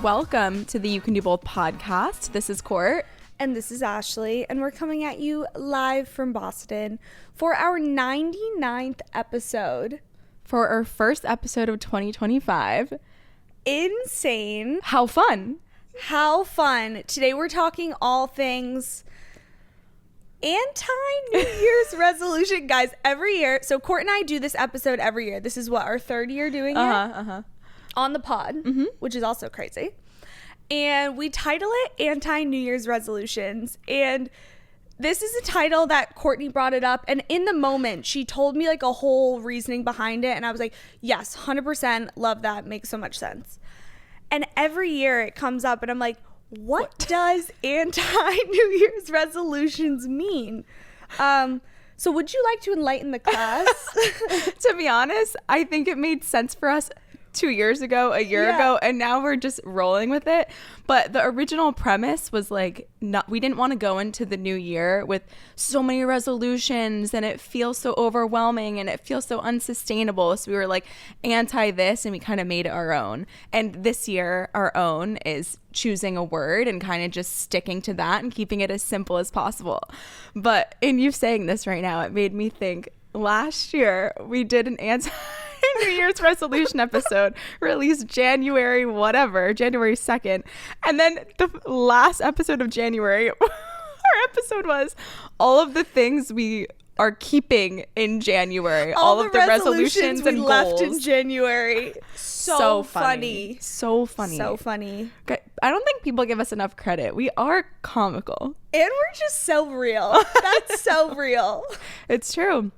Welcome to the You Can Do Both podcast. This is Court. And this is Ashley, and we're coming at you live from Boston for our 99th episode. For our first episode of 2025. Insane. How fun. How fun. Today we're talking all things anti-New Year's resolution. Guys, every year, so Court and I do this episode every year. This is what, our third year doing it? On the pod, which is also crazy. And we title it Anti-New Year's Resolutions. And this is a title that Courtney brought it up. And in the moment, she told me like a whole reasoning behind it. And I was like, yes, 100% love that. Makes so much sense. And every year it comes up and I'm like, what does anti-New Year's resolutions mean? So would you like to enlighten the class? To be honest, I think it made sense for us 2 years ago, a year ago, and now we're just rolling with it. But the original premise was like, we didn't want to go into the new year with so many resolutions and it feels so overwhelming and it feels so unsustainable. So we were like anti this, and we kind of made it our own. And this year, our own is choosing a word and kind of just sticking to that and keeping it as simple as possible. But in you saying this right now, it made me think last year we did an New Year's resolution episode released January 2nd, and then the last episode of January our episode was all of the things we are keeping in January, all of the resolutions we and left goals in January. So funny. I don't think people give us enough credit. We are comical, and we're just so real. That's so real. It's true.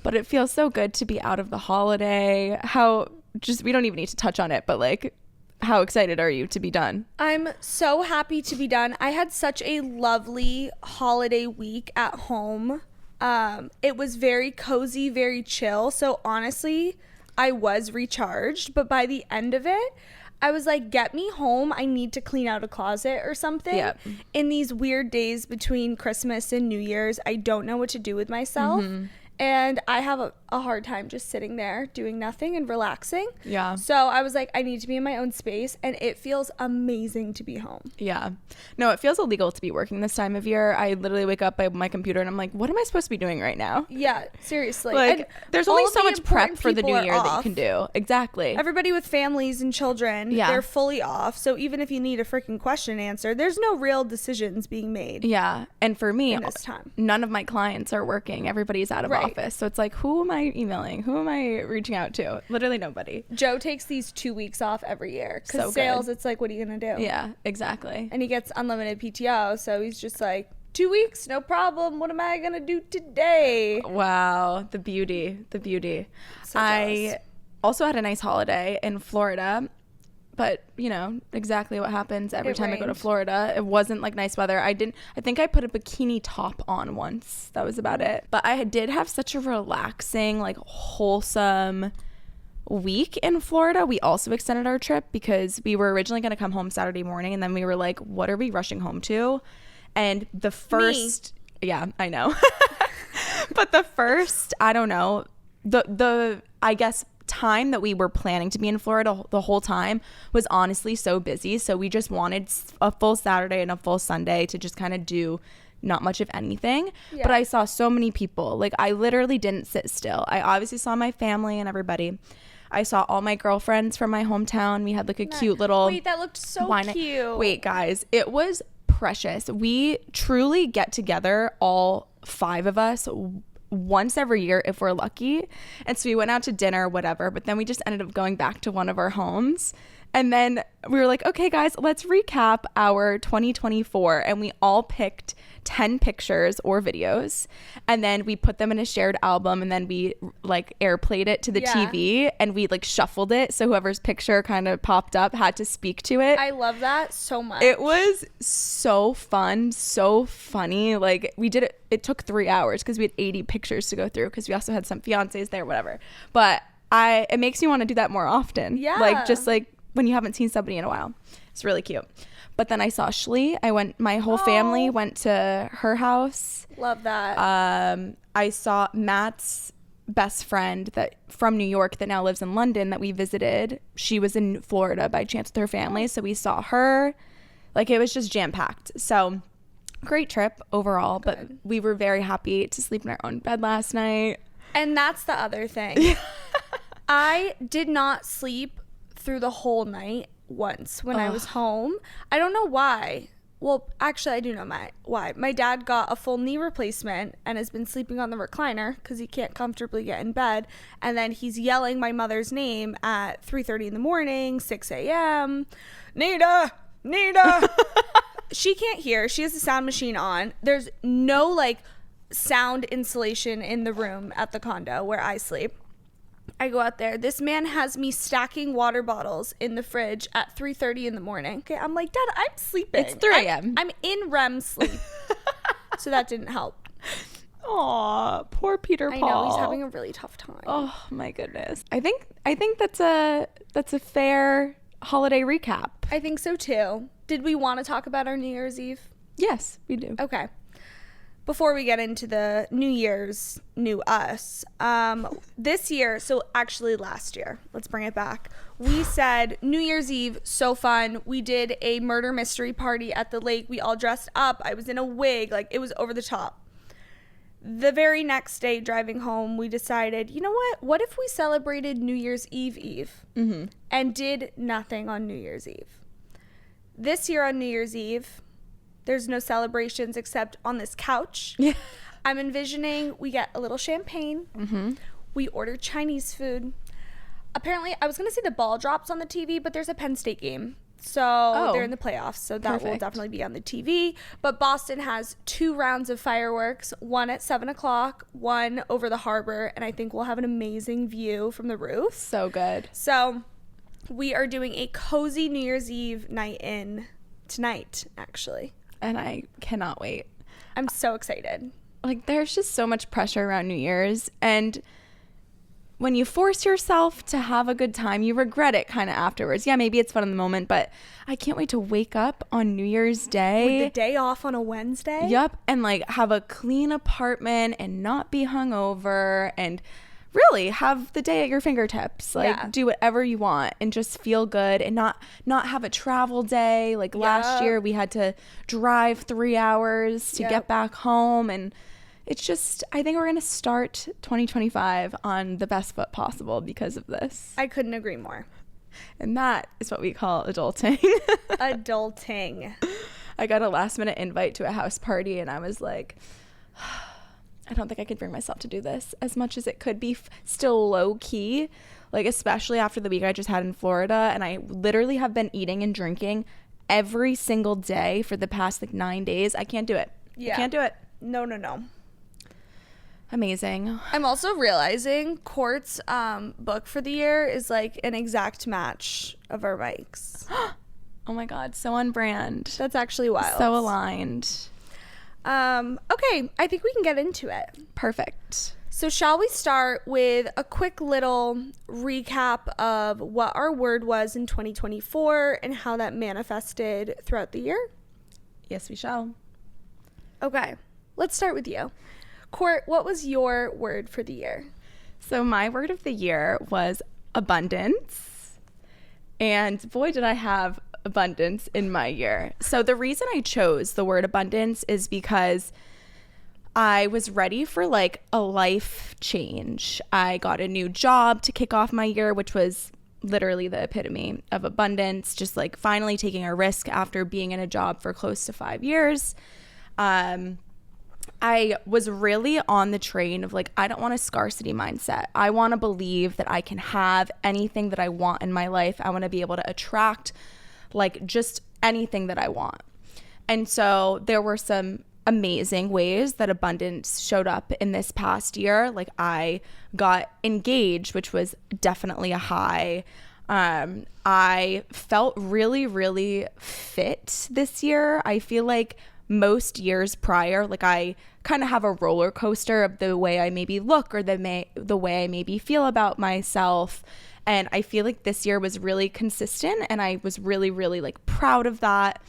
But it feels so good to be out of the holiday. We don't even need to touch on it, but like, how excited are you to be done? I'm so happy to be done. I had such a lovely holiday week at home. It was very cozy, very chill. So honestly, I was recharged, but by the end of it, I was like, get me home. I need to clean out a closet or something. Yep. In these weird days between Christmas and New Year's, I don't know what to do with myself. And I have a hard time just sitting there doing nothing and relaxing. Yeah. So I was like, I need to be in my own space, and it feels amazing to be home. Yeah. No, it feels illegal to be working this time of year. I literally wake up by my computer and I'm like, what am I supposed to be doing right now? Yeah, seriously. Like, and there's only so much prep for the new year that you can do. Exactly. Everybody with families and children, they're fully off. So even if you need a freaking question answered, there's no real decisions being made. Yeah. And for me, in this time, none of my clients are working. Everybody's out of office. So it's like, who am I emailing? Who am I reaching out to? Literally nobody. Joe takes these 2 weeks off every year because sales, it's like, what are you going to do? Yeah, exactly. And he gets unlimited PTO. So he's just like, 2 weeks, no problem. What am I going to do today? Wow. The beauty. So I also had a nice holiday in Florida. But, you know, exactly what happens every time I go to Florida. It wasn't like nice weather. I think I put a bikini top on once. That was about it. But I did have such a relaxing, like, wholesome week in Florida. We also extended our trip because we were originally going to come home Saturday morning. And then we were like, what are we rushing home to? And the first, yeah, I know. But the first, I don't know, I guess, time that we were planning to be in Florida the whole time was honestly so busy. So we just wanted a full Saturday and a full Sunday to just kind of do not much of anything. Yeah. But I saw so many people. Like, I literally didn't sit still. I obviously saw my family and everybody. I saw all my girlfriends from my hometown. We had like a cute little... Wait, that looked so cute. Wait, guys, it was precious. We truly get together, all 5 of us, once every year if we're lucky. And so we went out to dinner, whatever, but then we just ended up going back to one of our homes. And then we were like, okay, guys, let's recap our 2024. And we all picked 10 pictures or videos. And then we put them in a shared album. And then we like airplayed it to the TV. And we like shuffled it. So whoever's picture kind of popped up had to speak to it. I love that so much. It was so fun, so funny. Like, we did it. It took 3 hours because we had 80 pictures to go through because we also had some fiancés there, whatever. But it makes me want to do that more often. Yeah. Like, just like when you haven't seen somebody in a while. It's really cute. But then I saw Shlee. My whole family went to her house. Love that. I saw Matt's best friend that from New York that now lives in London that we visited, she was in Florida by chance with her family. So we saw her. Like, it was just jam-packed. So great trip overall. Good. But we were very happy to sleep in our own bed last night. And that's the other thing. I did not sleep through the whole night once when I was home. I don't know why. Well, actually, I do know why. My dad got a full knee replacement and has been sleeping on the recliner because he can't comfortably get in bed. And then he's yelling my mother's name at 3:30 in the morning, 6 a.m. Nita! She can't hear. She has the sound machine on. There's no, like, sound insulation in the room at the condo where I sleep. I go out there. This man has me stacking water bottles in the fridge at 3:30 in the morning. Okay, I'm like, Dad, I'm sleeping. It's 3 a.m. I'm in REM sleep. So that didn't help. Aw, poor Peter Paul. I know, he's having a really tough time. Oh my goodness. I think that's a fair holiday recap. I think so too. Did we want to talk about our New Year's Eve? Yes, we do. Okay. Before we get into the New Year's, new us, this year, so actually last year, let's bring it back. We said New Year's Eve, so fun. We did a murder mystery party at the lake. We all dressed up. I was in a wig. Like, it was over the top. The very next day, driving home, we decided, you know what? What if we celebrated New Year's Eve and did nothing on New Year's Eve? This year on New Year's Eve, there's no celebrations except on this couch. Yeah. I'm envisioning we get a little champagne. Mm-hmm. We order Chinese food. Apparently, I was going to say the ball drops on the TV, but there's a Penn State game. So they're in the playoffs, so that will definitely be on the TV. But Boston has 2 rounds of fireworks, one at 7 o'clock, one over the harbor, and I think we'll have an amazing view from the roof. So good. So we are doing a cozy New Year's Eve night in tonight, actually. And I cannot wait. I'm so excited. Like, there's just so much pressure around New Year's, and when you force yourself to have a good time, you regret it kind of afterwards. Yeah, maybe it's fun in the moment, but I can't wait to wake up on New Year's Day. With the day off on a Wednesday? Yep, and like have a clean apartment and not be hungover and really have the day at your fingertips. Like, do whatever you want and just feel good and not have a travel day. Like last year we had to drive 3 hours to get back home, and it's just, I think we're going to start 2025 on the best foot possible because of this. I couldn't agree more. And that is what we call adulting. Adulting. I got a last minute invite to a house party and I was like, I don't think I could bring myself to do this as much as it could be still low key. Like, especially after the week I just had in Florida, and I literally have been eating and drinking every single day for the past like 9 days. I can't do it. I can't do it. No. Amazing. I'm also realizing Court's book for the year is like an exact match of our mics. Oh my God, so on brand. That's actually wild. So aligned. Okay, I think we can get into it. Perfect. So shall we start with a quick little recap of what our word was in 2024 and how that manifested throughout the year? Yes, we shall. Okay, let's start with you. Court, what was your word for the year? So my word of the year was abundance. And boy, did I have abundance in my year. So the reason I chose the word abundance is because I was ready for like a life change. I got a new job to kick off my year, which was literally the epitome of abundance, just like finally taking a risk after being in a job for close to 5 years. I was really on the train of like, I don't want a scarcity mindset. I want to believe that I can have anything that I want in my life. I want to be able to attract like just anything that I want. And so there were some amazing ways that abundance showed up in this past year. Like, I got engaged, which was definitely a high. I felt really, really fit this year. I feel like most years prior, like I kind of have a roller coaster of the way I maybe look or the way I maybe feel about myself. And I feel like this year was really consistent and I was really, really like proud of that.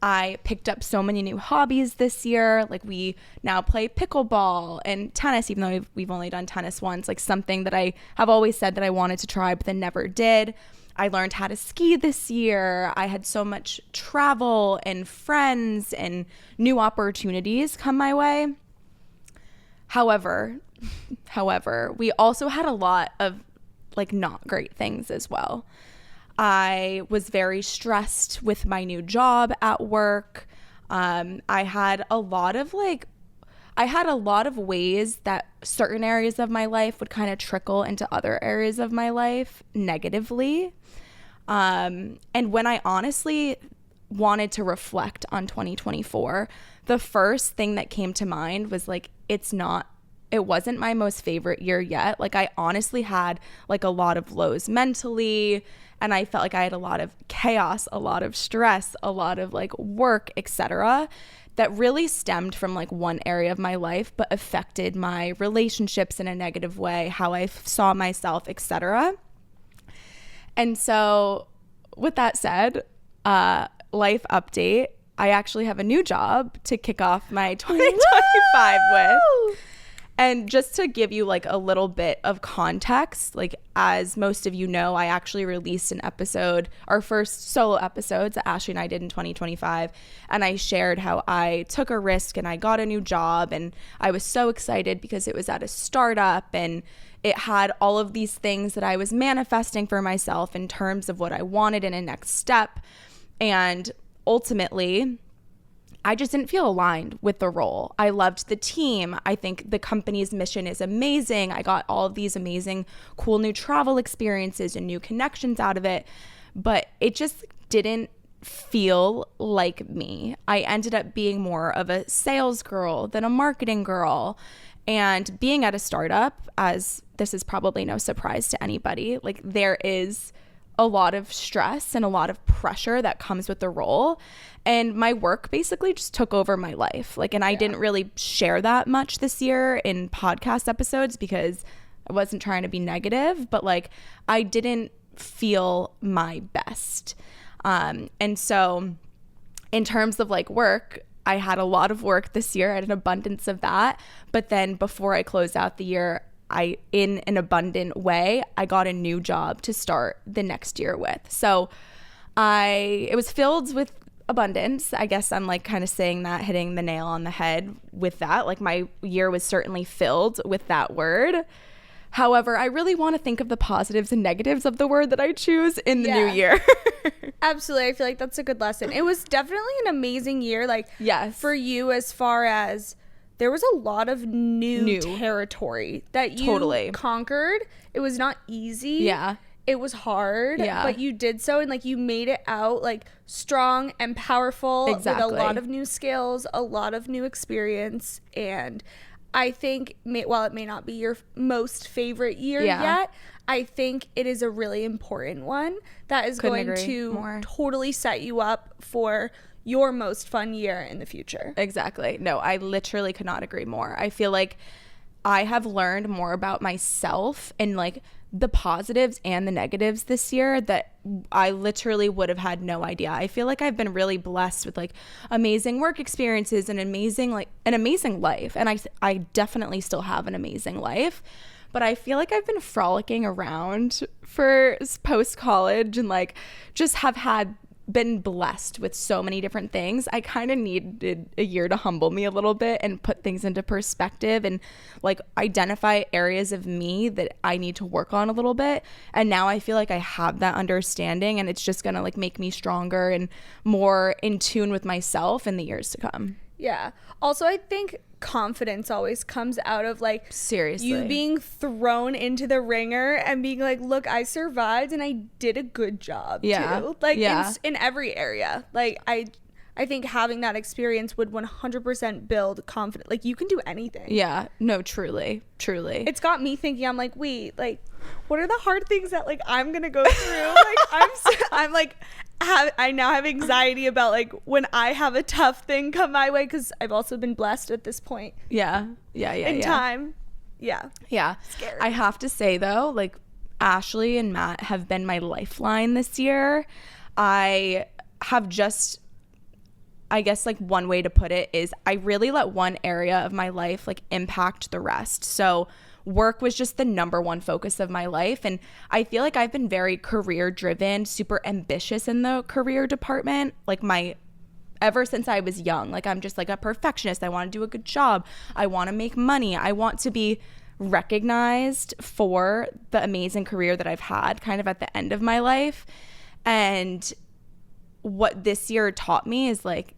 I picked up so many new hobbies this year. Like we now play pickleball and tennis, even though we've only done tennis once, like something that I have always said that I wanted to try, but then never did. I learned how to ski this year. I had so much travel and friends and new opportunities come my way. However, we also had a lot of like not great things as well. I was very stressed with my new job at work. I had a lot of ways that certain areas of my life would kind of trickle into other areas of my life negatively. And when I honestly wanted to reflect on 2024, the first thing that came to mind was like, it wasn't my most favorite year yet. Like I honestly had like a lot of lows mentally, and I felt like I had a lot of chaos, a lot of stress, a lot of like work, etc., that really stemmed from like one area of my life but affected my relationships in a negative way, how I saw myself, etc. And so with that said, life update, I actually have a new job to kick off my 2025 with. And just to give you like a little bit of context, like as most of you know, I actually released an episode, our first solo episodes that Ashley and I did in 2025. And I shared how I took a risk and I got a new job. And I was so excited because it was at a startup and it had all of these things that I was manifesting for myself in terms of what I wanted in a next step. And ultimately, I just didn't feel aligned with the role. I loved the team. I think the company's mission is amazing. I got all of these amazing, cool new travel experiences and new connections out of it, but it just didn't feel like me. I ended up being more of a sales girl than a marketing girl. And being at a startup, as this is probably no surprise to anybody, like there is a lot of stress and a lot of pressure that comes with the role. And my work basically just took over my life. Like, and I didn't really share that much this year in podcast episodes because I wasn't trying to be negative, but like I didn't feel my best. And so in terms of like work, I had a lot of work this year. I had an abundance of that. But then before I closed out the year, in an abundant way, I got a new job to start the next year with. So it was filled with abundance. I guess I'm like kind of saying that, hitting the nail on the head with that. Like my year was certainly filled with that word. However, I really want to think of the positives and negatives of the word that I choose in the new year. Absolutely. I feel like that's a good lesson. It was definitely an amazing year. Like, yes, for you, as far as there was a lot of new territory that you conquered. It was not easy. Yeah. It was hard. Yeah. But you did so, and like you made it out like strong and powerful. Exactly. With a lot of new skills, a lot of new experience. And I think while it may not be your most favorite year yet, I think it is a really important one that is going to totally set you up for your most fun year in the future. Exactly. No, I literally could not agree more. I feel like I have learned more about myself and like the positives and the negatives this year that I literally would have had no idea. I feel like I've been really blessed with like amazing work experiences and an amazing life. And I definitely still have an amazing life. But I feel like I've been frolicking around for post-college and like just have been blessed with so many different things. I kind of needed a year to humble me a little bit and put things into perspective and like identify areas of me that I need to work on a little bit. And now I feel like I have that understanding, and it's just gonna like make me stronger and more in tune with myself in the years to come. Yeah. Also, I think confidence always comes out of like seriously you being thrown into the ringer and being like, look, I survived and I did a good job too. Like in every area. Like I think having that experience would 100% build confidence. Like you can do anything. Yeah. No, truly. It's got me thinking, I'm like, wait, like what are the hard things that like I'm gonna go through? Like I'm like I now have anxiety about like when I have a tough thing come my way, because I've also been blessed at this point. In time. Yeah. Scary. I have to say though, like Ashley and Matt have been my lifeline this year. I have just I guess like one way to put it is I really let one area of my life like impact the rest. So work was just the number one focus of my life. And I feel like I've been very career driven, super ambitious in the career department. Like ever since I was young, like I'm just like a perfectionist. I want to do a good job. I want to make money. I want to be recognized for the amazing career that I've had kind of at the end of my life. And what this year taught me is like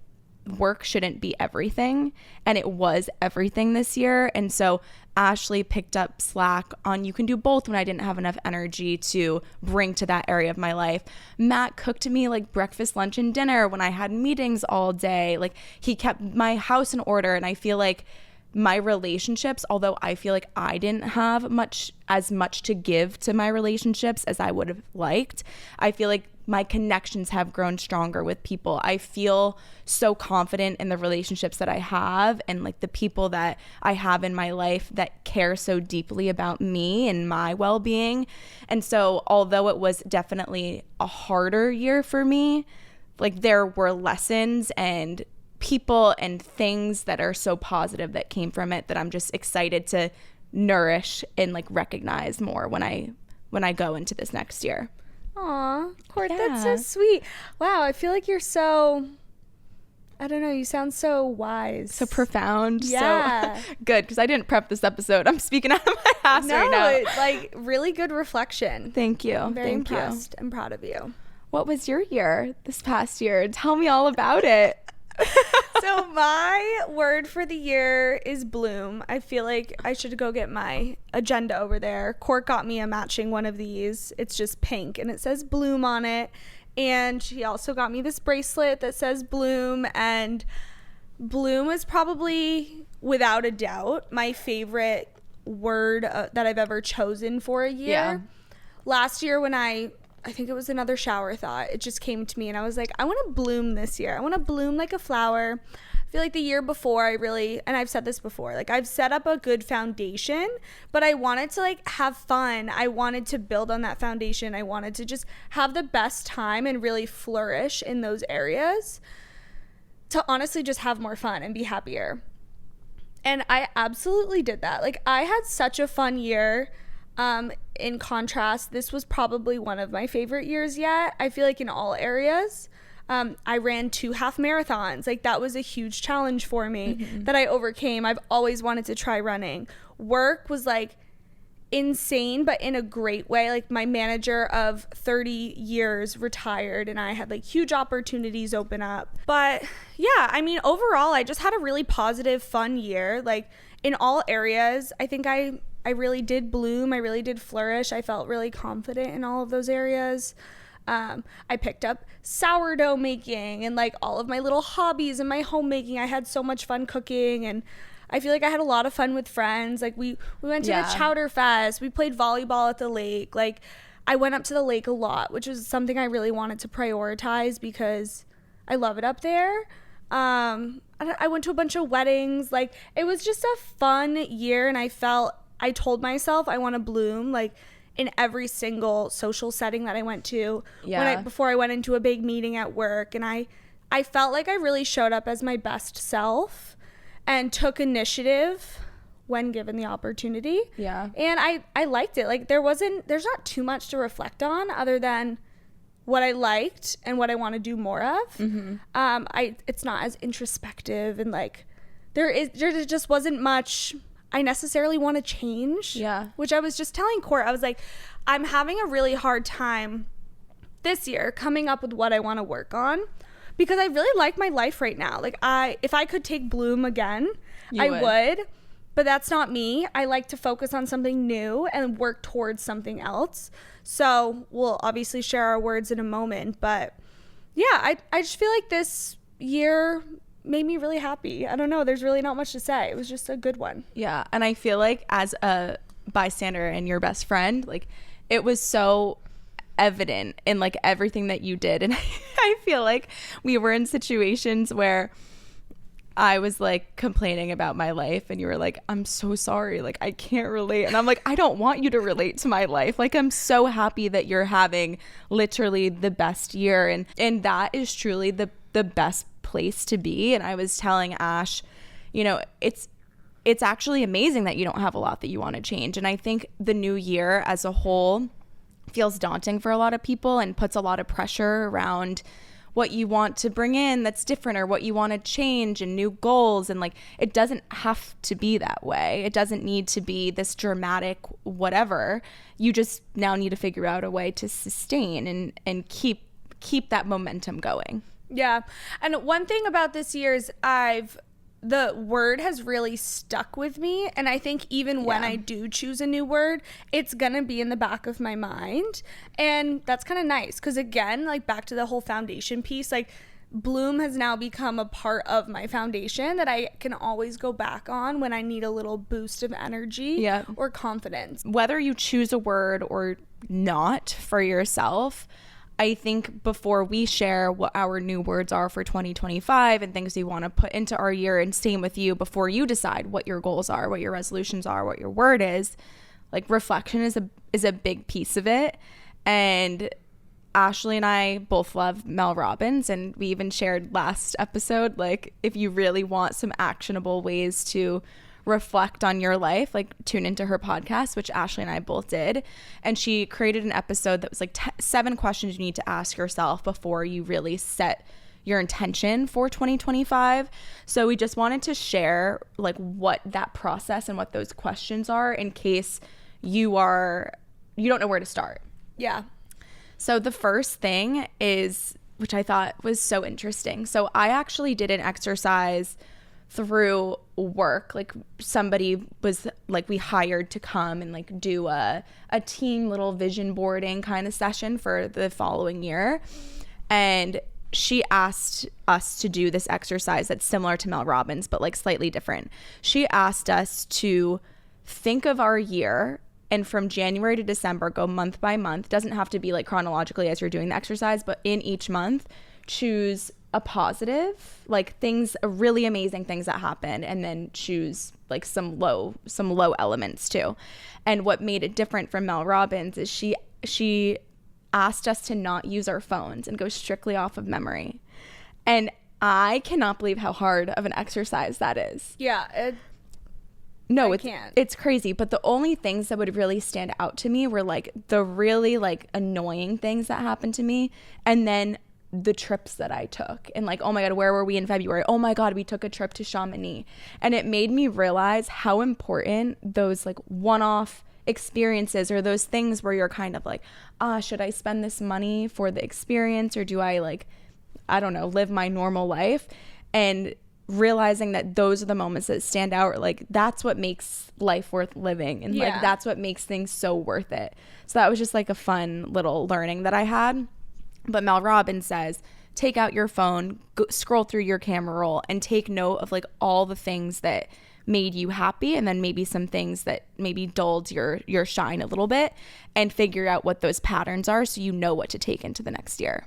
work shouldn't be everything, and it was everything this year. And so Ashley picked up slack on you can do both when I didn't have enough energy to bring to that area of my life. Matt cooked me like breakfast, lunch, and dinner when I had meetings all day. Like he kept my house in order. And I feel like my relationships, although I feel like I didn't have as much to give to my relationships as I would have liked, I feel like my connections have grown stronger with people. I feel so confident in the relationships that I have and like the people that I have in my life that care so deeply about me and my well-being. And so although it was definitely a harder year for me, like there were lessons and people and things that are so positive that came from it that I'm just excited to nourish and like recognize more when I go into this next year. Aw, Court, yeah. That's so sweet. Wow, I feel like you're so, I don't know, you sound so wise. So profound. Yeah. So good, because I didn't prep this episode. I'm speaking out of my ass right now. No, like really good reflection. Thank you. I'm very impressed. I'm proud of you. What was your year this past year? Tell me all about it. So my word for the year is bloom. I feel like I should go get my agenda over there. Court got me a matching one of these. It's just pink and it says bloom on it. And she also got me this bracelet that says bloom. And bloom is probably, without a doubt, my favorite word that I've ever chosen for a year. Yeah. Last year when I think it was another shower thought, it just came to me and I was like, I want to bloom this year. I want to bloom like a flower. I feel like the year before and I've said this before, like I've set up a good foundation, but I wanted to like have fun. I wanted to build on that foundation. I wanted to just have the best time and really flourish in those areas to honestly just have more fun and be happier. And I absolutely did that. Like I had such a fun year. In contrast, this was probably one of my favorite years yet. I feel like in all areas. I ran 2 half marathons. Like that was a huge challenge for me that I overcame. I've always wanted to try running. Work was like insane, but in a great way. Like my manager of 30 years retired and I had like huge opportunities open up. But yeah, I mean, overall, I just had a really positive, fun year. Like in all areas, I think I really did bloom. I really did flourish. I felt really confident in all of those areas. I picked up sourdough making and like all of my little hobbies and my homemaking. I had so much fun cooking and I feel like I had a lot of fun with friends. Like we went to the Chowder Fest. We played volleyball at the lake. Like I went up to the lake a lot, which was something I really wanted to prioritize because I love it up there. I went to a bunch of weddings. Like it was just a fun year and I told myself I want to bloom like in every single social setting that I went to before I went into a big meeting at work. And I felt like I really showed up as my best self and took initiative when given the opportunity. Yeah. And I liked it. Like there's not too much to reflect on other than what I liked and what I want to do more of. It's not as introspective and like there just wasn't much I necessarily want to change. Yeah. Which I was just telling Court, I was like, I'm having a really hard time this year coming up with what I want to work on because I really like my life right now. Like if I could take bloom again, I would, but that's not me. I like to focus on something new and work towards something else. So we'll obviously share our words in a moment, but yeah, I just feel like this year made me really happy. I don't know. There's really not much to say. It was just a good one. Yeah. And I feel like as a bystander and your best friend, like it was so evident in like everything that you did. And I feel like we were in situations where I was like complaining about my life and you were like, I'm so sorry. Like I can't relate. And I'm like, I don't want you to relate to my life. Like I'm so happy that you're having literally the best year. And that is truly the the best place to be. And I was telling Ash, you know, it's actually amazing that you don't have a lot that you want to change. And I think the new year as a whole feels daunting for a lot of people and puts a lot of pressure around what you want to bring in that's different, or what you want to change, and new goals. And like, it doesn't have to be that way. It doesn't need to be this dramatic whatever. You just now need to figure out a way to sustain and keep that momentum going. Yeah. And one thing about this year is the word has really stuck with me. And I think even when I do choose a new word, it's going to be in the back of my mind. And that's kind of nice because, again, like back to the whole foundation piece, like Bloom has now become a part of my foundation that I can always go back on when I need a little boost of energy or confidence. Whether you choose a word or not for yourself, I think before we share what our new words are for 2025 and things we want to put into our year, and same with you, before you decide what your goals are, what your resolutions are, what your word is, like reflection is a big piece of it. And Ashley and I both love Mel Robbins, and we even shared last episode, like if you really want some actionable ways to reflect on your life, like tune into her podcast, which Ashley and I both did. And she created an episode that was like 7 questions you need to ask yourself before you really set your intention for 2025. So we just wanted to share like what that process and what those questions are in case you don't know where to start. Yeah. So the first thing is, which I thought was so interesting. So I actually did an exercise through work. Like somebody was like, we hired to come and like do a team little vision boarding kind of session for the following year. And she asked us to do this exercise that's similar to Mel Robbins, but like slightly different. She asked us to think of our year, and from January to December, go month by month. Doesn't have to be like chronologically as you're doing the exercise, but in each month, choose a positive, like things, really amazing things that happen, and then choose like some low elements too. And what made it different from Mel Robbins is she asked us to not use our phones and go strictly off of memory. And I cannot believe how hard of an exercise that is. Yeah. It's crazy. But the only things that would really stand out to me were like the really like annoying things that happened to me, and then the trips that I took. And like, oh my God, where were we in February? Oh my God, we took a trip to Chamonix. And it made me realize how important those like one-off experiences, or those things where you're kind of like, should I spend this money for the experience, or do I like, I don't know, live my normal life? And realizing that those are the moments that stand out, like that's what makes life worth living, and like that's what makes things so worth it. So that was just like a fun little learning that I had. But Mel Robbins says, take out your phone, scroll through your camera roll, and take note of like all the things that made you happy, and then maybe some things that maybe dulled your shine a little bit, and figure out what those patterns are so you know what to take into the next year.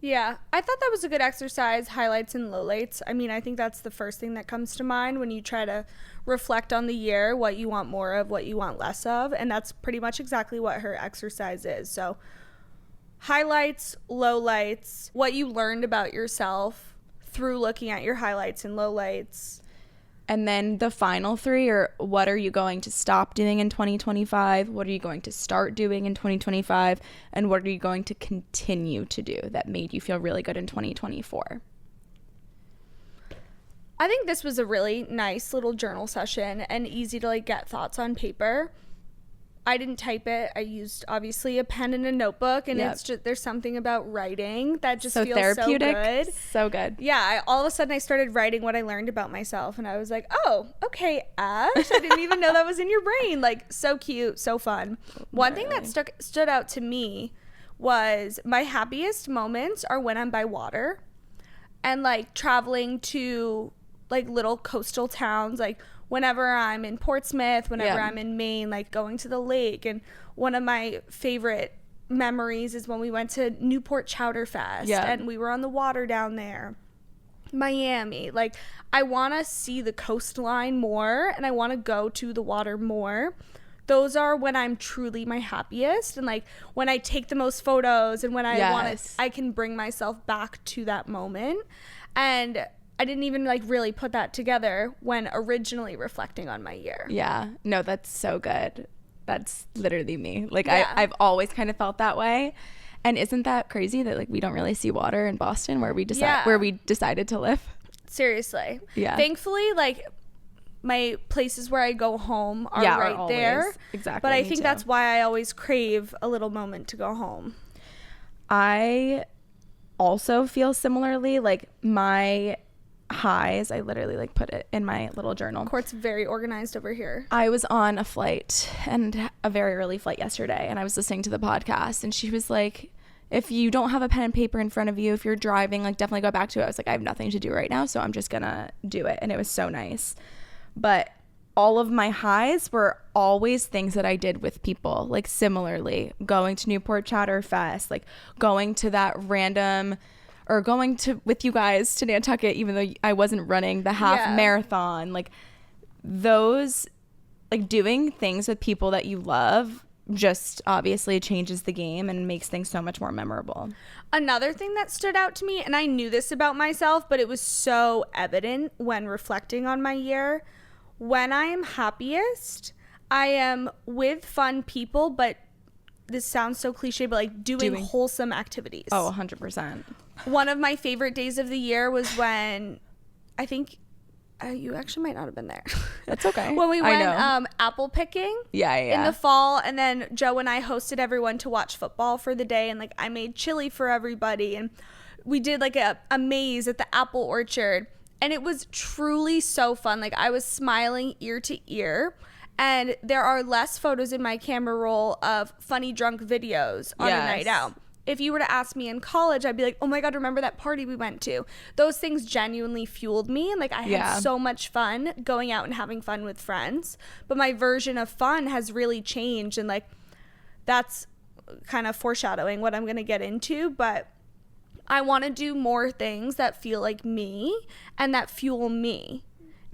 Yeah, I thought that was a good exercise, highlights and lowlights. I mean, I think that's the first thing that comes to mind when you try to reflect on the year, what you want more of, what you want less of, and that's pretty much exactly what her exercise is. So highlights, lowlights, what you learned about yourself through looking at your highlights and lowlights. And then the final 3 are, what are you going to stop doing in 2025? What are you going to start doing in 2025? And what are you going to continue to do that made you feel really good in 2024? I think this was a really nice little journal session and easy to like get thoughts on paper. I didn't type it. I used obviously a pen and a notebook, and it's just, there's something about writing that just feels therapeutic. So good. So good. Yeah. All of a sudden I started writing what I learned about myself, and I was like, oh, okay, Ash, I didn't even know that was in your brain. Like, so cute, so fun. One thing that stood out to me was my happiest moments are when I'm by water and like traveling to like little coastal towns, like whenever I'm in Portsmouth, whenever I'm in Maine, like going to the lake. And one of my favorite memories is when we went to Newport Chowder Fest and we were on the water down there. Miami, like I want to see the coastline more, and I want to go to the water more those are when I'm truly my happiest, and like when I take the most photos, and when I I can bring myself back to that moment. And I didn't even like really put that together when originally reflecting on my year. Yeah, no, that's so good. That's literally me. Like I've always kind of felt that way. And isn't that crazy that like we don't really see water in Boston where we decided to live? Seriously. Yeah. Thankfully, like my places where I go home are right there. Exactly. But I think that's why I always crave a little moment to go home. I also feel similarly. Like my highs, I literally like put it in my little journal. Court's very organized over here. I was on a flight, and a very early flight yesterday, and I was listening to the podcast, and she was like, if you don't have a pen and paper in front of you, if you're driving, like definitely go back to it. I was like, I have nothing to do right now, so I'm just gonna do it. And it was so nice. But all of my highs were always things that I did with people, like similarly going to Newport Chatter Fest, like going to that random, or going to with you guys to Nantucket, even though I wasn't running the half marathon. Like those, like doing things with people that you love just obviously changes the game and makes things so much more memorable. Another thing that stood out to me, and I knew this about myself, but it was so evident when reflecting on my year, when I am happiest, I am with fun people, but this sounds so cliche, but like doing wholesome activities. Oh, 100%. One of my favorite days of the year was when, I think you actually might not have been there. That's okay. When we went apple picking in the fall, and then Joe and I hosted everyone to watch football for the day, and like I made chili for everybody, and we did like a maze at the apple orchard, and it was truly so fun. Like I was smiling ear to ear. And there are less photos in my camera roll of funny drunk videos on a night out. If you were to ask me in college, I'd be like, oh my God, remember that party we went to? Those things genuinely fueled me. And like I had so much fun going out and having fun with friends. But my version of fun has really changed. And like that's kind of foreshadowing what I'm going to get into. But I want to do more things that feel like me and that fuel me.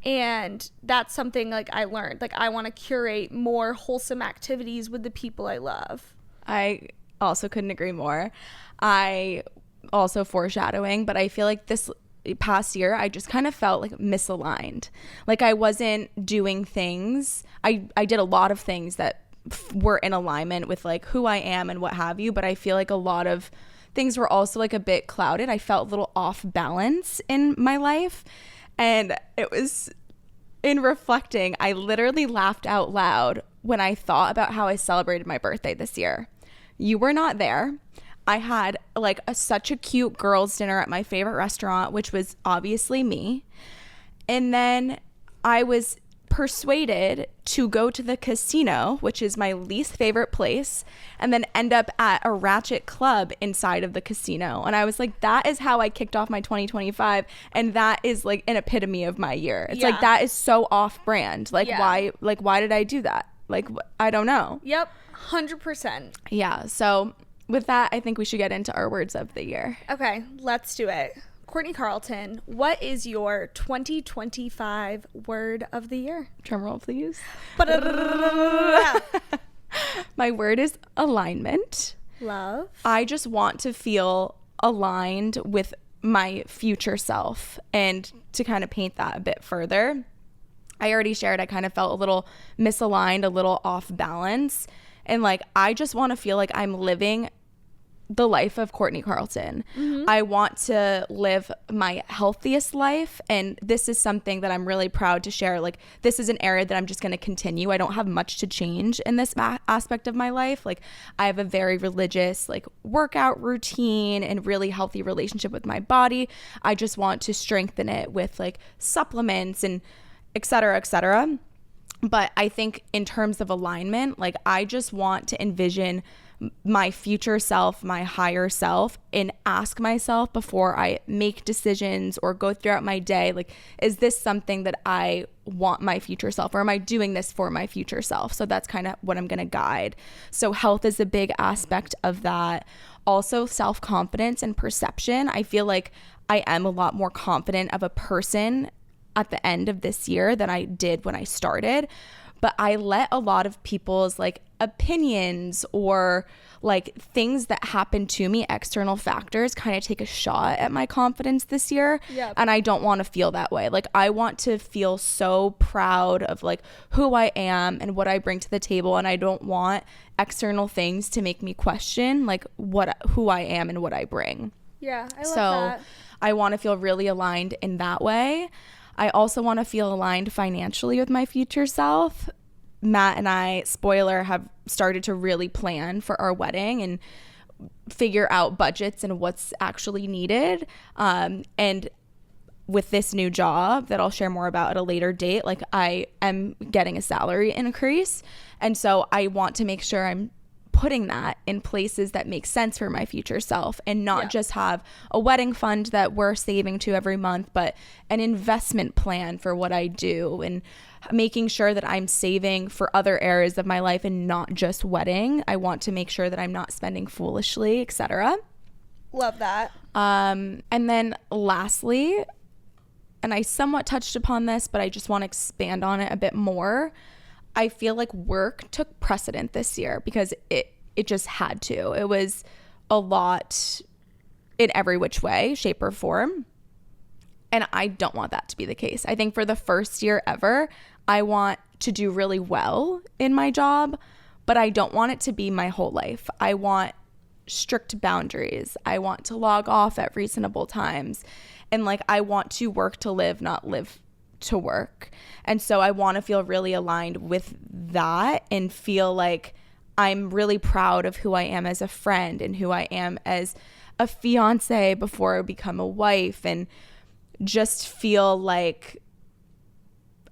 And that's something like I learned. Like I want to curate more wholesome activities with the people I love. I also couldn't agree more. I also foreshadowing, but I feel like this past year I just kind of felt like misaligned. Like I wasn't doing things. I did a lot of things that were in alignment with like who I am and what have you, but I feel like a lot of things were also like a bit clouded. I felt a little off balance in my life. And it was, in reflecting, I literally laughed out loud when I thought about how I celebrated my birthday this year. You were not there. I had like such a cute girls' dinner at my favorite restaurant, which was obviously me. And then I was persuaded to go to the casino, which is my least favorite place, and then end up at a ratchet club inside of the casino. And I was like, that is how I kicked off my 2025, and that is like an epitome of my year. It's like that is so off brand. Like why did I do that? Like I don't know. Yep, 100%. Yeah, so with that, I think we should get into our words of the year. Okay, let's do it. Courtney Carlton, what is your 2025 word of the year? Drum roll, please. My word is alignment. Love. I just want to feel aligned with my future self. And to kind of paint that a bit further, I already shared I kind of felt a little misaligned, a little off balance. And like, I just want to feel like I'm living the life of Courtney Carlton. Mm-hmm. I want to live my healthiest life, and this is something that I'm really proud to share. Like, this is an area that I'm just going to continue. I don't have much to change in this aspect of my life. Like, I have a very religious like workout routine and really healthy relationship with my body. I just want to strengthen it with like supplements and et cetera, et cetera. But I think in terms of alignment, like I just want to envision my future self, my higher self, and ask myself before I make decisions or go throughout my day, like, is this something that I want my future self, or am I doing this for my future self? So that's kind of what I'm going to guide. So health is a big aspect of that. Also, self-confidence and perception. I feel like I am a lot more confident of a person at the end of this year than I did when I started. but I let a lot of people's like opinions or like things that happen to me, external factors, kind of take a shot at my confidence this year. Yep. And I don't want to feel that way. Like I want to feel so proud of like who I am and what I bring to the table, and I don't want external things to make me question like who I am and what I bring. Yeah, I love that. I want to feel really aligned in that way. I also want to feel aligned financially with my future self. Matt and I, spoiler, have started to really plan for our wedding and figure out budgets and what's actually needed. And with this new job that I'll share more about at a later date, like I am getting a salary increase. And so I want to make sure I'm putting that in places that make sense for my future self, and not just have a wedding fund that we're saving to every month, but an investment plan for what I do, and making sure that I'm saving for other areas of my life and not just wedding. I want to make sure that I'm not spending foolishly, etc. Love that. And then lastly, and I somewhat touched upon this, but I just want to expand on it a bit more. I feel like work took precedent this year because it just had to. It was a lot in every which way, shape, or form. And I don't want that to be the case. I think for the first year ever, I want to do really well in my job, but I don't want it to be my whole life. I want strict boundaries. I want to log off at reasonable times. And like, I want to work to live, not live to work. And so I want to feel really aligned with that and feel like I'm really proud of who I am as a friend and who I am as a fiance before I become a wife, and just feel like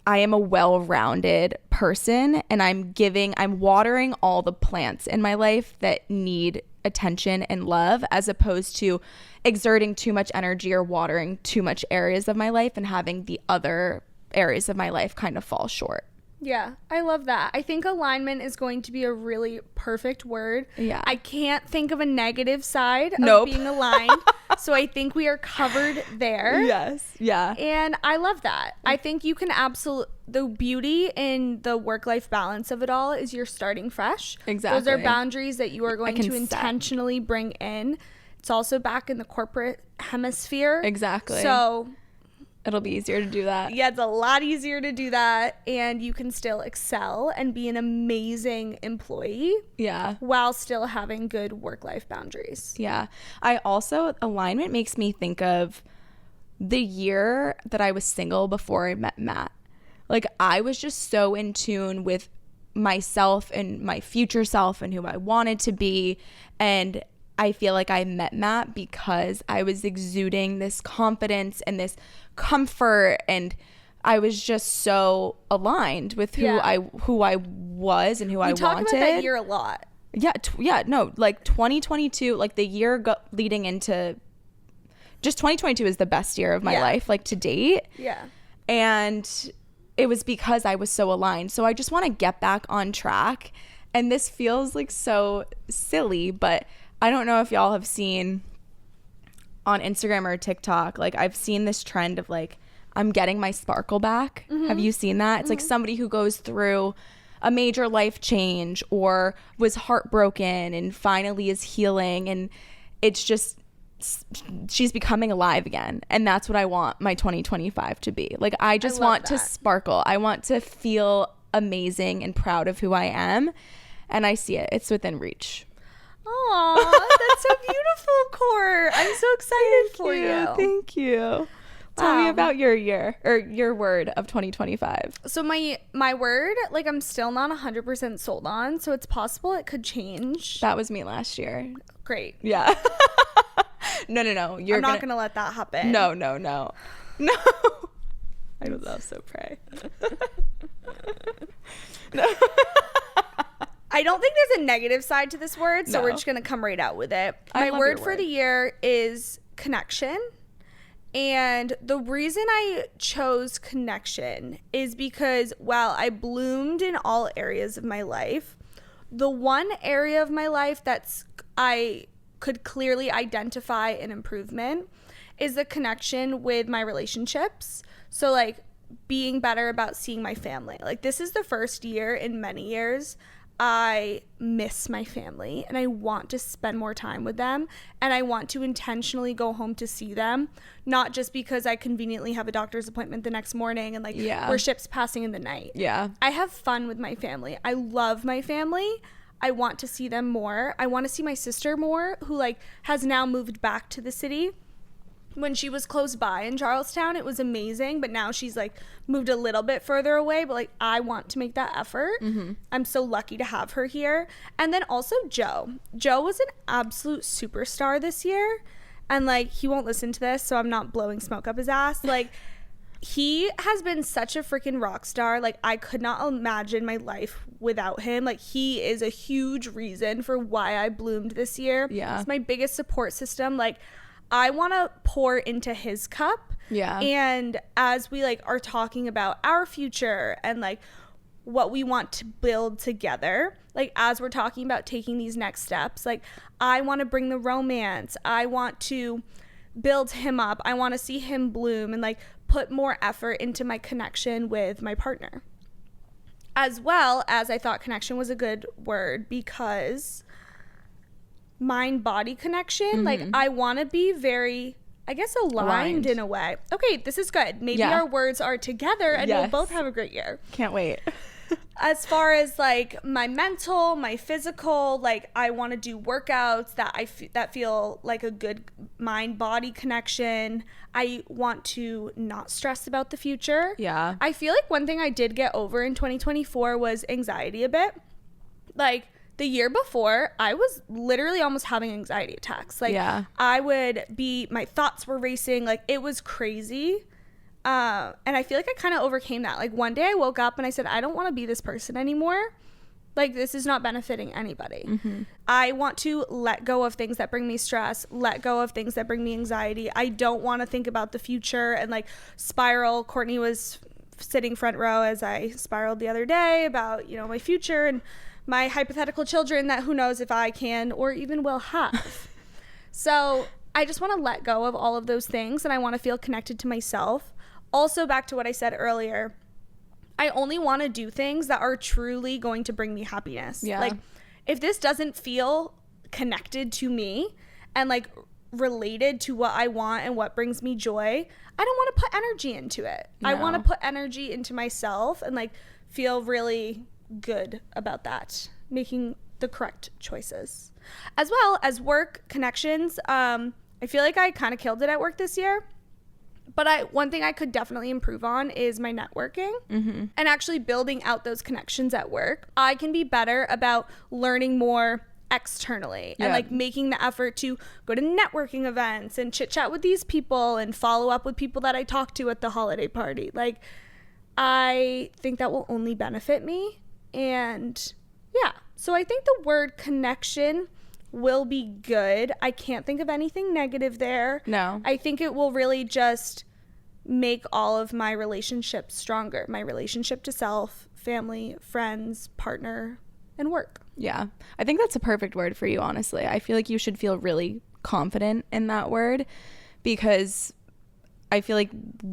I am a well-rounded person, and I'm watering all the plants in my life that need attention and love, as opposed to exerting too much energy or watering too much areas of my life and having the other areas of my life kind of fall short. Yeah, I love that. I think alignment is going to be a really perfect word. Yeah. I can't think of a negative side of being aligned. So I think we are covered there. Yes. Yeah. And I love that. I think you can the beauty in the work-life balance of it all is you're starting fresh. Exactly. Those are boundaries that you are going to intentionally bring in. It's also back in the corporate hemisphere. Exactly. So it'll be easier to do that. Yeah, it's a lot easier to do that, and you can still excel and be an amazing employee. Yeah. While still having good work-life boundaries. Yeah. Alignment makes me think of the year that I was single before I met Matt. Like, I was just so in tune with myself and my future self and who I wanted to be, and I feel like I met Matt because I was exuding this confidence and this comfort, and I was just so aligned with who I was and who I wanted. We talk about that year a lot. Yeah, no, like 2022, like the year leading into just 2022 is the best year of my life, like to date. Yeah. And it was because I was so aligned. So I just want to get back on track. And this feels like so silly, but I don't know if y'all have seen on Instagram or TikTok, like I've seen this trend of like, I'm getting my sparkle back. Mm-hmm. Have you seen that? It's like somebody who goes through a major life change or was heartbroken and finally is healing, and it's just, she's becoming alive again. And that's what I want my 2025 to be. Like, I just want to sparkle. I want to feel amazing and proud of who I am. And I see it. It's within reach. Aw, that's so beautiful, Court. I'm so excited for you. Thank you. Tell me about your year, or your word of 2025. So my word, like, I'm still not 100% sold on, so it's possible it could change. That was me last year. Great. Yeah. No. I'm not gonna let that happen. No. I would also pray. No. I don't think there's a negative side to this word, so we're just going to come right out with it. My word for the year is connection. And the reason I chose connection is because while I bloomed in all areas of my life, the one area of my life I could clearly identify an improvement is the connection with my relationships. So like being better about seeing my family. Like, this is the first year in many years I miss my family and I want to spend more time with them, and I want to intentionally go home to see them, not just because I conveniently have a doctor's appointment the next morning and like we're ships passing in the night. Yeah. I have fun with my family. I love my family. I want to see them more. I want to see my sister more, who like has now moved back to the city. When she was close by in Charlestown, it was amazing, but now she's like moved a little bit further away, but like I want to make that effort. I'm so lucky to have her here. And then also Joe was an absolute superstar this year, and like he won't listen to this, so I'm not blowing smoke up his ass. Like, he has been such a freaking rock star. Like, I could not imagine my life without him. Like, he is a huge reason for why I bloomed this year. Yeah, it's my biggest support system. Like, I want to pour into his cup. Yeah. And as we like are talking about our future and like what we want to build together, like as we're talking about taking these next steps, like I want to bring the romance. I want to build him up. I want to see him bloom and like put more effort into my connection with my partner. As well as I thought connection was a good word because mind-body connection, like I want to be very, I guess, aligned in a way. Okay, this is good. Maybe our words are together and we'll both have a great year. Can't wait. As far as like my mental, my physical, like I want to do workouts that feel like a good mind-body connection. I want to not stress about the future. Yeah. I feel like one thing I did get over in 2024 was anxiety a bit. Like, the year before, I was literally almost having anxiety attacks. Like, my thoughts were racing. Like, it was crazy. And I feel like I kind of overcame that. Like, one day I woke up and I said, I don't want to be this person anymore. Like, this is not benefiting anybody. I want to let go of things that bring me stress, let go of things that bring me anxiety. I don't want to think about the future and, like, spiral. Courtney was sitting front row as I spiraled the other day about, you know, my future and my hypothetical children that who knows if I can or even will have. So I just want to let go of all of those things, and I want to feel connected to myself. Also, back to what I said earlier, I only want to do things that are truly going to bring me happiness. Yeah. Like, if this doesn't feel connected to me and like related to what I want and what brings me joy, I don't want to put energy into it. No. I want to put energy into myself and like feel really good about that, making the correct choices. As well as work connections, I feel like I kind of killed it at work this year, but one thing I could definitely improve on is my networking and actually building out those connections at work. I can be better about learning more externally and like making the effort to go to networking events and chit chat with these people and follow up with people that I talked to at the holiday party. Like, I think that will only benefit me. And yeah, so I think the word connection will be good. I can't think of anything negative there. No. I think it will really just make all of my relationships stronger. My relationship to self, family, friends, partner, and work. Yeah. I think that's a perfect word for you, honestly. I feel like you should feel really confident in that word because I feel like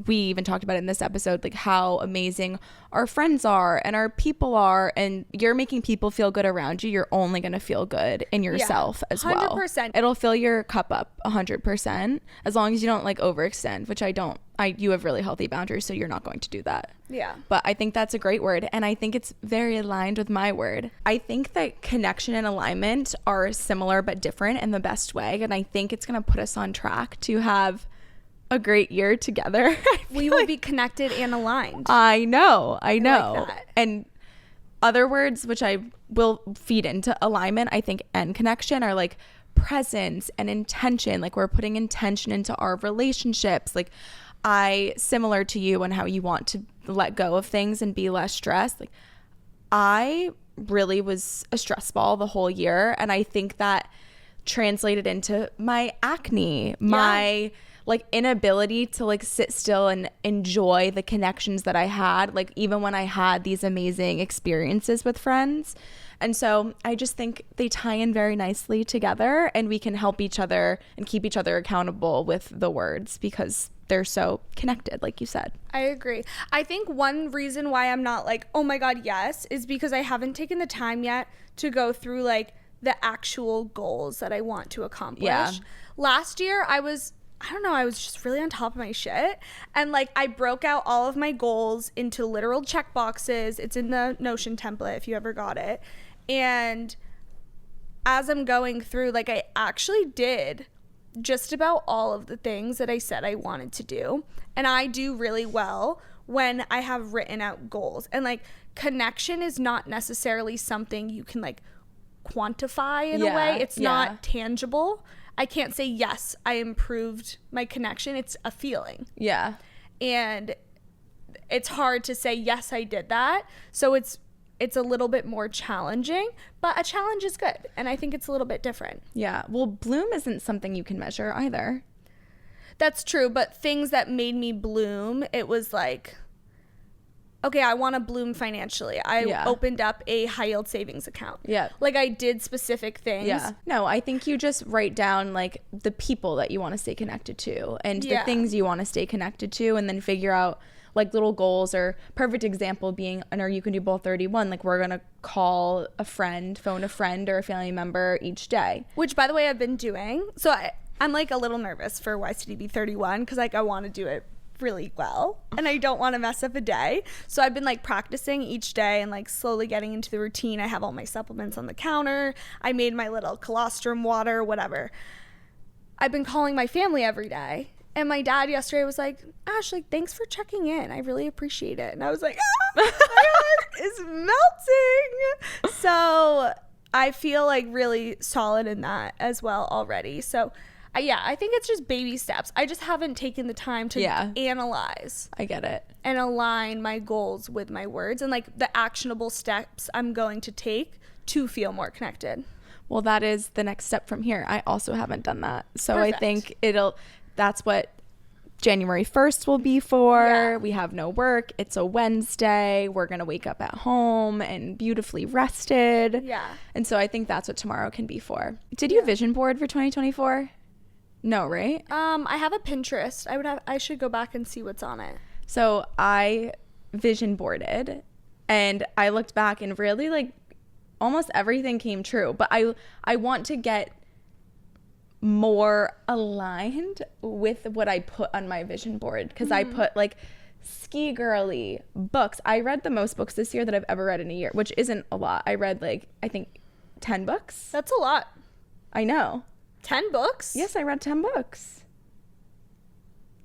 we even talked about it in this episode, like how amazing our friends are and our people are, and you're making people feel good around you. You're only going to feel good in yourself as well. 100%. It'll fill your cup up 100% as long as you don't like overextend, which I don't. You have really healthy boundaries, so you're not going to do that. Yeah. But I think that's a great word, and I think it's very aligned with my word. I think that connection and alignment are similar but different in the best way, and I think it's going to put us on track to have a great year together. We will be connected and aligned. I know. Like that. And other words which I will feed into alignment, I think, and connection are like presence and intention. Like, we're putting intention into our relationships. Like, similar to you and how you want to let go of things and be less stressed. Like, I really was a stress ball the whole year, and I think that translated into my acne, my like inability to like sit still and enjoy the connections that I had, like even when I had these amazing experiences with friends. And so I just think they tie in very nicely together, and we can help each other and keep each other accountable with the words, because they're so connected, like you said. I agree. I think one reason why I'm not like, oh my God, yes, is because I haven't taken the time yet to go through like the actual goals that I want to accomplish. Yeah. Last year, I was just really on top of my shit. And like, I broke out all of my goals into literal check boxes. It's in the Notion template if you ever got it. And as I'm going through, like, I actually did just about all of the things that I said I wanted to do. And I do really well when I have written out goals. And like, connection is not necessarily something you can like quantify in a way. It's not tangible. I can't say, yes, I improved my connection. It's a feeling. Yeah. And it's hard to say, yes, I did that. So it's a little bit more challenging, but a challenge is good. And I think it's a little bit different. Yeah. Well, bloom isn't something you can measure either. That's true. But things that made me bloom, it was like, okay, I want to bloom financially. I opened up a high yield savings account. Yeah. Like, I did specific things. Yeah. No, I think you just write down like the people that you want to stay connected to and the things you want to stay connected to, and then figure out like little goals. Or perfect example being, or you can do Bold 31, like we're gonna call a friend, phone a friend or a family member each day, which by the way I've been doing. So I'm like a little nervous for YCDB 31 because like I want to do it really well and I don't want to mess up a day. So I've been like practicing each day and like slowly getting into the routine. I have all my supplements on the counter. I made my little colostrum water, whatever. I've been calling my family every day. And my dad yesterday was like, Ashley, thanks for checking in. I really appreciate it. And I was like, my heart is melting. So I feel like really solid in that as well already. So I think it's just baby steps. I just haven't taken the time to analyze. I get it. And align my goals with my words and like the actionable steps I'm going to take to feel more connected. Well, that is the next step from here. I also haven't done that. So perfect. I think that's what January 1st will be for. Yeah. We have no work. It's a Wednesday. We're going to wake up at home and beautifully rested. Yeah. And so I think that's what tomorrow can be for. Did you vision board for 2024? No, right? I have a Pinterest. I should go back and see what's on it. So I vision boarded and I looked back and really like almost everything came true. But I want to get more aligned with what I put on my vision board, because I put like ski girly books. I read the most books this year that I've ever read in a year, which isn't a lot. I read like I think 10 books. That's a lot. I know. 10 books? Yes, I read 10 books.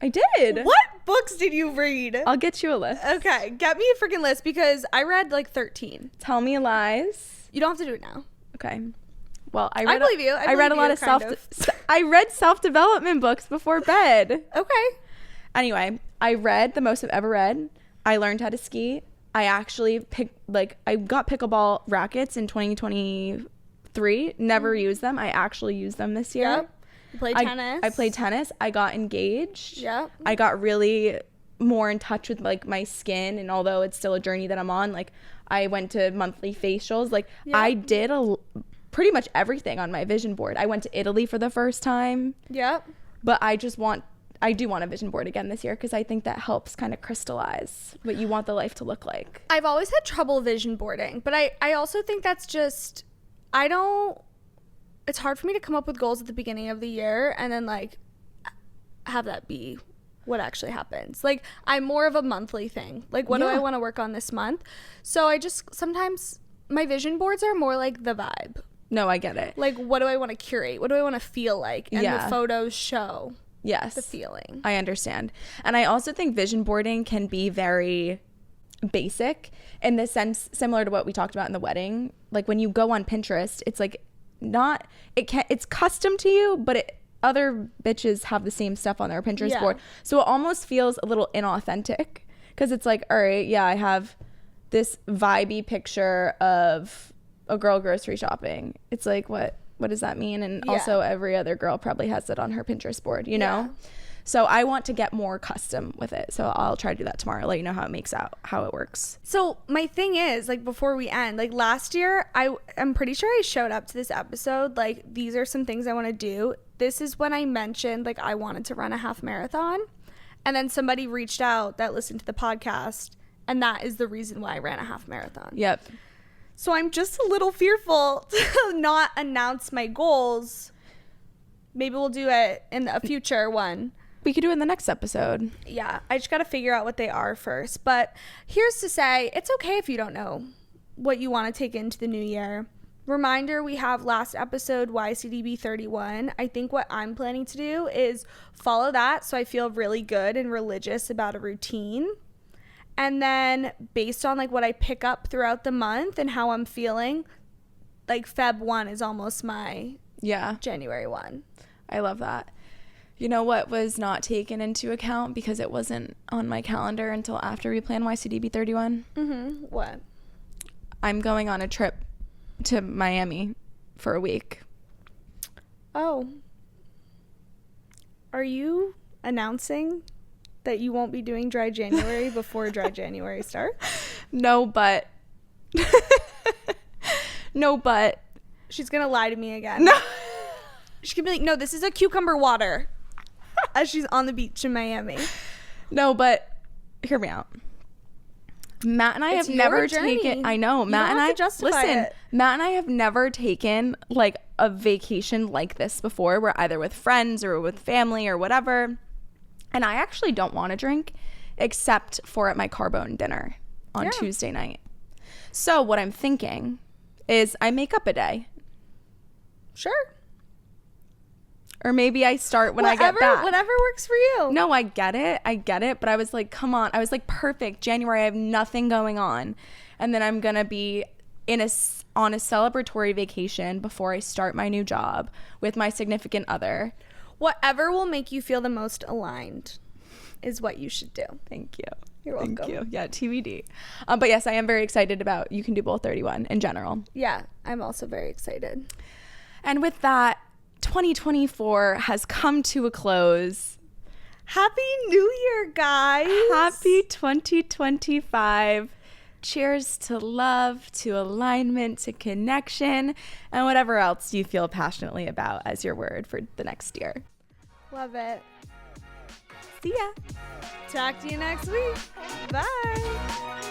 I did. What books did you read? I'll get you a list. Okay, get me a freaking list because I read like 13. Tell me lies. You don't have to do it now. Okay. Well, I believe you. I read a lot of I read self-development books before bed. Okay. Anyway, I read the most I've ever read. I learned how to ski. I actually I got pickleball rackets in 2023. Never used them. I actually used them this year. Yep. You played tennis. I played tennis. I got engaged. Yep. I got really more in touch with like my skin, and although it's still a journey that I'm on, like I went to monthly facials. Like I did pretty much everything on my vision board. I went to Italy for the first time. Yep. But I do want a vision board again this year, because I think that helps kind of crystallize what you want the life to look like. I've always had trouble vision boarding, but I also think that's just, it's hard for me to come up with goals at the beginning of the year and then like have that be what actually happens. Like I'm more of a monthly thing. Like what do I want to work on this month? So I just, sometimes my vision boards are more like the vibe. No, I get it. Like what do I want to curate? What do I want to feel like? And the photos show the feeling. I understand. And I also think vision boarding can be very basic in the sense similar to what we talked about in the wedding. Like when you go on Pinterest, it's like it's custom to you, but other bitches have the same stuff on their Pinterest board. So it almost feels a little inauthentic, because it's like, all right, I have this vibey picture of a girl grocery shopping. It's like, what does that mean? And also every other girl probably has it on her Pinterest board, you know? So I want to get more custom with it. So I'll try to do that tomorrow. Let you know how it works. So my thing is, like, before we end, like last year, I'm pretty sure I showed up to this episode. Like, these are some things I want to do. This is when I mentioned like I wanted to run a half marathon. And then somebody reached out that listened to the podcast, and that is the reason why I ran a half marathon. Yep. So I'm just a little fearful to not announce my goals. Maybe we'll do it in a future one. We could do it in the next episode. Yeah, I just got to figure out what they are first. But here's to say, it's okay if you don't know what you want to take into the new year. Reminder, we have last episode, YCDB 31. I think what I'm planning to do is follow that so I feel really good and religious about a routine. And then based on like what I pick up throughout the month and how I'm feeling, like Feb 1 is almost my January 1. I love that. You know what was not taken into account because it wasn't on my calendar until after we planned YCDB 31? What? I'm going on a trip to Miami for a week. Oh. Are you announcing that you won't be doing Dry January before Dry January starts? No, but she's gonna lie to me again. No. She's gonna be like, no, this is a cucumber water, as she's on the beach in Miami. No, but hear me out. Matt and I have never taken. I know. Matt and I listen. Matt and I have never taken like a vacation like this before. We're either with friends or with family or whatever. And I actually don't want to drink except for at my Carbone dinner on Tuesday night. So what I'm thinking is I make up a day. Sure. Or maybe I start when I get back. Whatever works for you. No, I get it. But I was like, come on. I was like, perfect. January, I have nothing going on. And then I'm going to be on a celebratory vacation before I start my new job with my significant other. Whatever will make you feel the most aligned is what you should do. Thank you. You're welcome. Thank you. Yeah, TBD. But yes, I am very excited about You Can Do Both 31 in general. Yeah, I'm also very excited. And with that, 2024 has come to a close. Happy New Year, guys. Happy 2025. Cheers to love, to alignment, to connection, and whatever else you feel passionately about as your word for the next year. Love it. See ya. Talk to you next week. Bye.